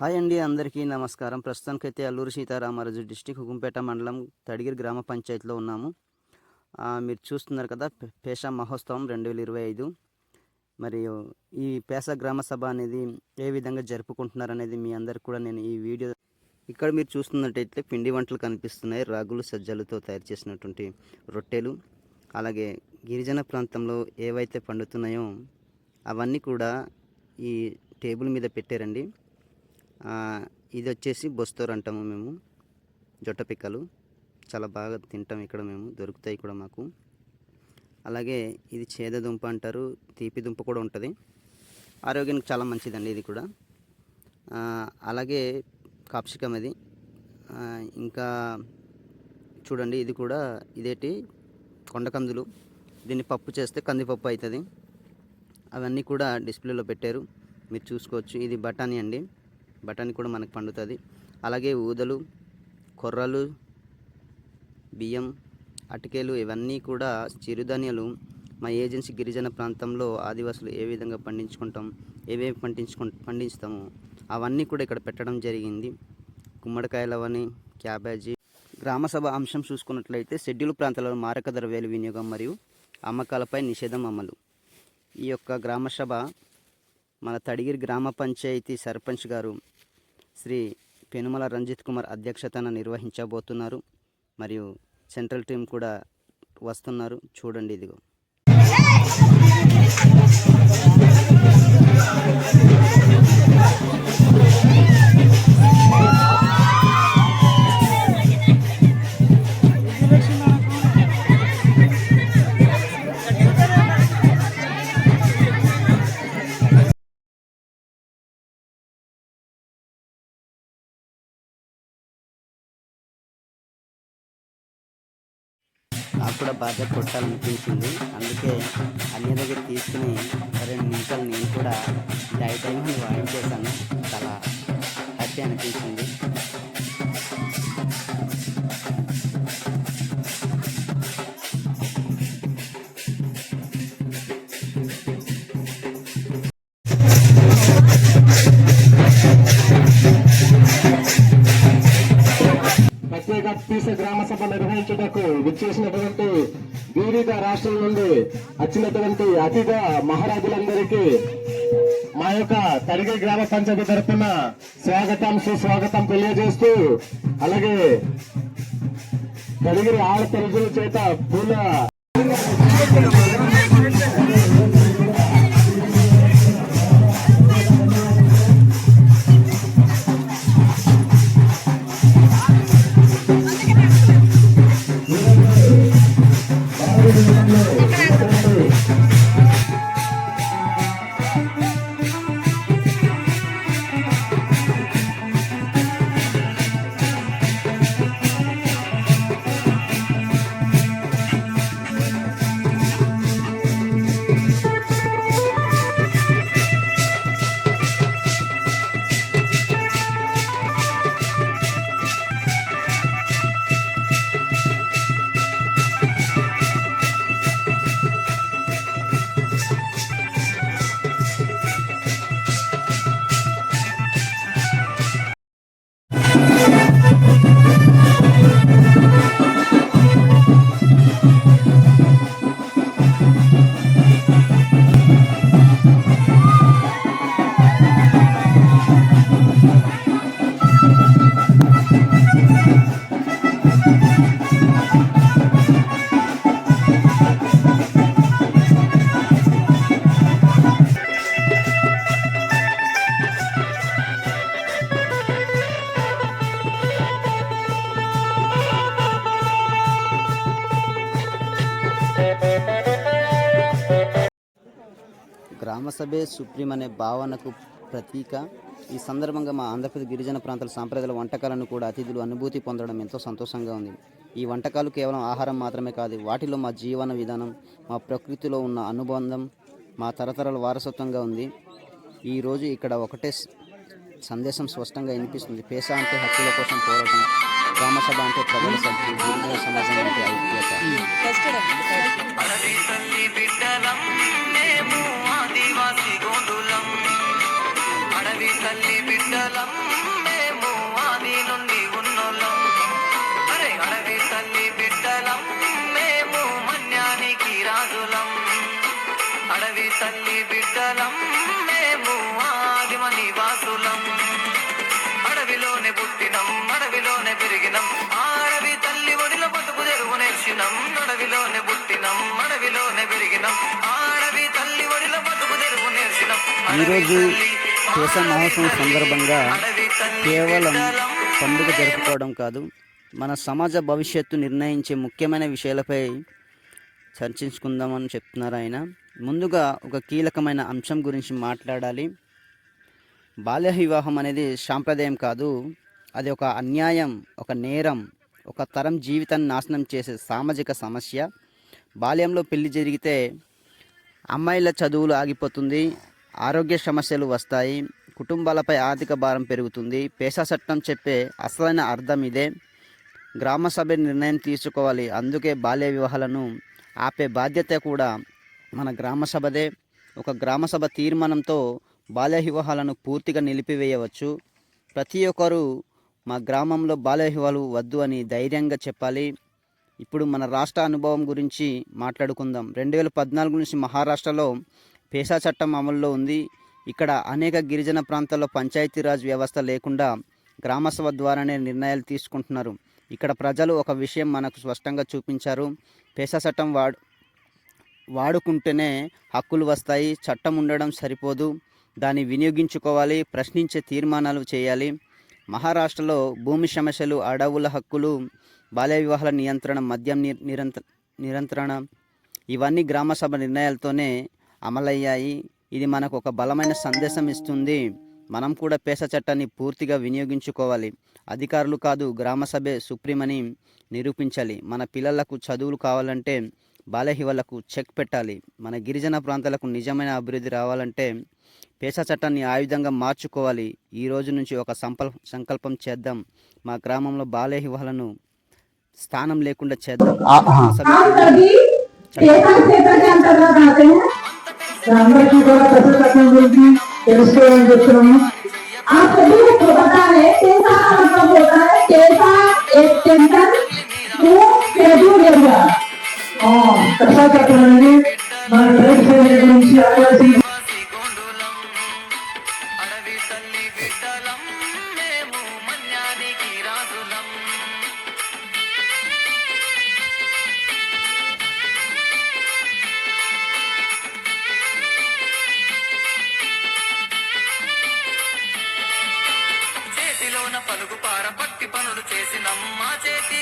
Hi అండి, అందరికీ నమస్కారం. ప్రస్తుతానికైతే అల్లూరి సీతారామరాజు డిస్టిక్ హుకుంపేట మండలం తడిగిరి గ్రామ పంచాయతీలో ఉన్నాము. మీరు చూస్తున్నారు కదా, పేషా మహోత్సవం 2025. మరియు ఈ పేసా గ్రామ సభ అనేది ఏ విధంగా జరుపుకుంటున్నారనేది మీ అందరికి కూడా నేను ఈ వీడియో ఇక్కడ మీరు చూస్తున్నట్టయితే పిండి వంటలు కనిపిస్తున్నాయి. రాగులు సజ్జలతో తయారు చేసినటువంటి రొట్టెలు, అలాగే గిరిజన ప్రాంతంలో ఏవైతే పండుతున్నాయో అవన్నీ కూడా ఈ టేబుల్ మీద పెట్టారండి. ఇది వచ్చేసి బొస్తోర్ అంటాము మేము. జొట్ట పిక్కలు చాలా బాగా తింటాం, ఇక్కడ మేము దొరుకుతాయి కూడా మాకు. అలాగే ఇది చేద దుంప అంటారు, తీపి దుంప కూడా ఉంటుంది. ఆరోగ్యానికి చాలా మంచిదండి ఇది కూడా. అలాగే కాప్సికం ఇది. ఇంకా చూడండి, ఇది కూడా ఇదేంటి కొండకందులు. దీన్ని పప్పు చేస్తే కందిపప్పు అవుతుంది. అవన్నీ కూడా డిస్ప్లేలో పెట్టారు, మీరు చూసుకోవచ్చు. ఇది బఠానీ అండి, బఠానీ కూడా మనకు పండుతుంది. అలాగే ఊదలు, కొర్రలు, బియ్యం, అటికేలు, ఇవన్నీ కూడా చిరుధాన్యాలు మా ఏజెన్సీ గిరిజన ప్రాంతంలో ఆదివాసులు ఏ విధంగా ఏవేవి పండించుతామో అవన్నీ కూడా ఇక్కడ పెట్టడం జరిగింది. గుమ్మడికాయలు అవన్నీ, క్యాబేజీ. గ్రామసభ అంశం చూసుకున్నట్లయితే షెడ్యూల్ ప్రాంతాలలో మారక ద్రవ్యాల వినియోగం మరియు అమ్మకాలపై నిషేధం అమలు. ఈ యొక్క గ్రామసభ మన తడిగిరి గ్రామ పంచాయతీ సర్పంచ్ గారు శ్రీ పెనుమల రంజిత్ కుమార్ అధ్యక్షతన నిర్వహించబోతున్నారు. మరియు సెంట్రల్ టీం కూడా వస్తున్నారు. చూడండి, ఇదిగో. నాకు కూడా బాగా కొట్టాలనిపించింది, అందుకే అన్ని దగ్గర తీసుకుని 2 నిమిషాలు నేను కూడా డైట్ టైం వాయించేశాను. చాలా హ్యాపీ అనిపించింది. ప్రత్యేక గ్రామ సభ నిర్వహించుటకు విచ్చేసినటువంటి వివిధ రాష్ట్రాల నుండి వచ్చినటువంటి అతిథ మహారాజులందరికీ మా యొక్క తడిగిరి గ్రామ పంచాయతీ తరఫున స్వాగతం సుస్వాగతం తెలియజేస్తూ, అలాగే తడిగిరి ఆడపడుచుల చేత పూల గ్రామసభే సుప్రీం అనే భావనకు ప్రతీక. ఈ సందర్భంగా మా ఆంధ్రప్రదేశ్ గిరిజన ప్రాంతాల సాంప్రదాయ వంటకాలను కూడా అతిథులు అనుభూతి పొందడం ఎంతో సంతోషంగా ఉంది. ఈ వంటకాలు కేవలం ఆహారం మాత్రమే కాదు, వాటిలో మా జీవన విధానం, మా ప్రకృతిలో ఉన్న అనుబంధం మా తరతరాల వారసత్వంగా ఉంది. ఈరోజు ఇక్కడ ఒకటే సందేశం స్పష్టంగా వినిపిస్తుంది: పేసా అంటే హక్కుల కోసం పోరాటం, గ్రామసభ అంటే ప్రజల శక్తి, గిరిజన సమాజం అంటే ఐక్యత. ఆదివాసి గోండులం, అడవి తల్లి బిడ్డలం. అడవిలోనే పుట్టినం అడవిలోనే పెరిగినం అడవి తల్లి ఒడిలో బతుకు తెరువు నేర్చినం ఈరోజు పేస మహోత్సవం సందర్భంగా కేవలం పండుగ జరుపుకోవడం కాదు, మన సమాజ భవిష్యత్తు నిర్ణయించే ముఖ్యమైన విషయాలపై చర్చించుకుందామని చెప్తున్నారు ఆయన. ముందుగా ఒక కీలకమైన అంశం గురించి మాట్లాడాలి. బాల్య వివాహం అనేది సాంప్రదాయం కాదు, అది ఒక అన్యాయం, ఒక నేరం, ఒక తరం జీవితాన్ని నాశనం చేసే సామాజిక సమస్య. బాల్యంలో పెళ్లి జరిగితే అమ్మాయిల చదువులు ఆగిపోతుంది, ఆరోగ్య సమస్యలు వస్తాయి, కుటుంబాలపై ఆర్థిక భారం పెరుగుతుంది. పేసా చట్టం చెప్పే అసలైన అర్థం ఇదే. గ్రామ సభ నిర్ణయం తీసుకోవాలి, అందుకే బాల్య వివాహాలను ఆపే బాధ్యత కూడా మన గ్రామ సభదే. ఒక గ్రామ సభ తీర్మానంతో బాల్య వివాహాలను పూర్తిగా నిలిపివేయవచ్చు. ప్రతి ఒక్కరూ మా గ్రామంలో బాల్య వివాహాలు వద్దు అని ధైర్యంగా చెప్పాలి. ఇప్పుడు మన రాష్ట్ర అనుభవం గురించి మాట్లాడుకుందాం. 2014 నుంచి మహారాష్ట్రలో పేసా చట్టం అమల్లో ఉంది. ఇక్కడ అనేక గిరిజన ప్రాంతాల్లో పంచాయతీరాజ్ వ్యవస్థ లేకుండా గ్రామసభ ద్వారానే నిర్ణయాలు తీసుకుంటున్నారు. ఇక్కడ ప్రజలు ఒక విషయం మనకు స్పష్టంగా చూపించారు. పేసా చట్టం వాడుకుంటేనే హక్కులు వస్తాయి, చట్టం ఉండడం సరిపోదు, దాన్ని వినియోగించుకోవాలి, ప్రశ్నించే తీర్మానాలు చేయాలి. మహారాష్ట్రలో భూమి సమస్యలు, అడవుల హక్కులు, బాల్య వివాహాల నియంత్రణ, మద్యం నిరంత్రణ ఇవన్నీ గ్రామసభ నిర్ణయాలతోనే అమలయ్యాయి. ఇది మనకు ఒక బలమైన సందేశం ఇస్తుంది. మనం కూడా పేసా చట్టాన్ని పూర్తిగా వినియోగించుకోవాలి. అధికారులు కాదు, గ్రామసభే సుప్రీం అని నిరూపించాలి. మన పిల్లలకు చదువులు కావాలంటే బాల్య వివాహాలకు చెక్ పెట్టాలి. మన గిరిజన ప్రాంతాలకు నిజమైన అభివృద్ధి రావాలంటే పేసా చట్టాన్ని ఆయుధంగా మార్చుకోవాలి. ఈ రోజు నుంచి ఒక సంకల్పం చేద్దాం. మా గ్రామంలో బాల్య వివాహాలను స్థానం లేకుండా చేద్దాం. అందరికీ కూడా పెద్ద చట్టం గురించి తెలుసుకోవాలని చెప్తున్నాము. आप सभी को पता है कैसा मतलब होता है, कैसा एक टेंशन वो शेड्यूल एरिया పెద్ద చట్టం అనేది మన ట్రేడ్ ఫెయిర్ గురించి ఆదివాసీ అడవి తల్లి బిడ్డలం మేము మన్యానికి రాజులం చేతిలోన పలుగు పార పట్టి పనులు చేసినం మా చేతి